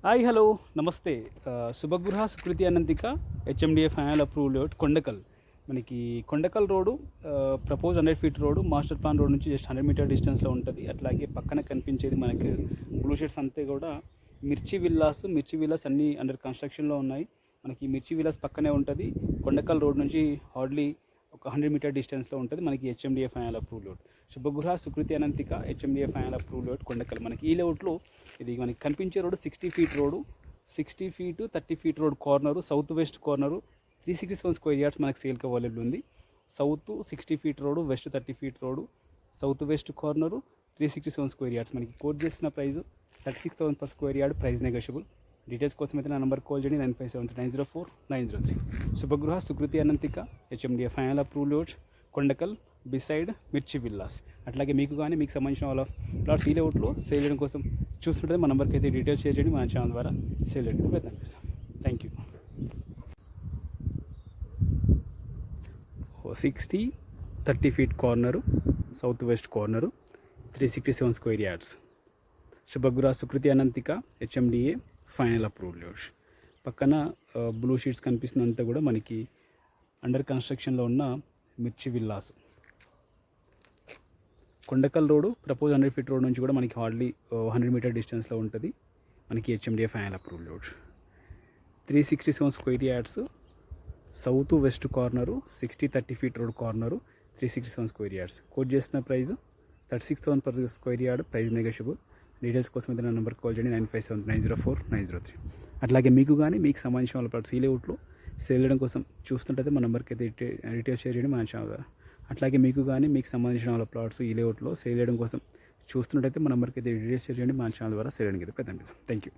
Hi hello namaste. Shubhagruha Sukruthi Ananthika HMDA final approve layout Kondakal. మనకి Kondakal road propose 100 feet road master plan road నుంచి just 100 metre డిస్టెన్స్లో ఉంటుంది. అట్లాగే పక్కన కనిపించేది మనకి బ్లూ షేడ్స్ అంతే కూడా మిర్చి విల్లాస్ అన్నీ అండర్ కన్స్ట్రక్షన్లో ఉన్నాయి. మనకి మిర్చి విల్లాస్ పక్కనే ఉంటుంది. కొండకల్ రోడ్ నుంచి హార్డ్లీ ఒక 100 మీటర్ డిస్టెన్స్లో ఉంటుంది మనకి HMDA final approve layout. Shubhagruha Sukruthi Ananthika HMDA final approve layout Kondakal. మనకి ఈ లేఅవుట్లో ఇది మనకి కనిపించే road 60 feet road, 60 feet 30 feet road corner, south west corner, 367 square yards మనకి సేల్కి అవైలబుల్ ఉంది. South 60 feet road, west 30 feet road, south west corner, 367 square yards. మనకి కోట్ చేసిన price 36,000 per square yard, price negotiable. Details కోసం అయితే నా number call చేయండి 9573904903. Shubhagruha Sukruthi Ananthika HMDA final approve layout Kondakal beside Mirchi villas. అట్లాగే మీకు కానీ మీకు సంబంధించిన వాళ్ళ ప్లాట్స్ ఈ లేఅవుట్లో సేల్ చేయడం కోసం చూస్తుంటే మా నెంబర్కి అయితే డీటెయిల్స్ షేర్ చేయండి, మన ఛానల్ ద్వారా సేల్ చేయడానికి ప్రయత్నం చేస్తాం. Thank you. 60 30 feet corner, south west corner, 367 square yards. Shubhagruha Sukruthi Ananthika HMDA final approve layout. పక్కన బ్లూ షీట్స్ కనిపిస్తున్నంతా కూడా మనకి అండర్ కన్స్ట్రక్షన్లో ఉన్న Mirchi villas. Kondakal road propose 100 feet road నుంచి కూడా మనకి హార్డ్లీ 100 మీటర్ డిస్టెన్స్లో ఉంటుంది మనకి HMDA final approve layout. 367 square yards, south west corner, 60 30 feet road corner, 367 square yards. Quote చేసిన price 36,000 per square yard, price negotiable. Details కోసం అయితే నా నెంబర్ కాల్ చేయండి 9573904903. అట్లాగే మీకు కానీ మీకు సంబంధించిన వాళ్ళ ప్లాట్స్ ఈ లేఅవుట్లో సేల్ చేయడం కోసం చూస్తుంటే మా నెంబర్కి అయితే డీటెయిల్స్ షేర్ చేయండి, మన ఛానల్ ద్వారా. అట్లాగే మీకు కానీ మీకు సంబంధించిన వాళ్ళ ప్లాట్స్ ఈ లేఅవుట్లో సేల్ చేయడం కోసం చూస్తున్నట్టయితే మా నెంబర్కి అయితే డీటెయిల్స్ షేర్ చేయండి, మన ఛానల్ ద్వారా సేల్ చేయడానికి అయితే ప్రయత్నం చేస్తాం. Thank you.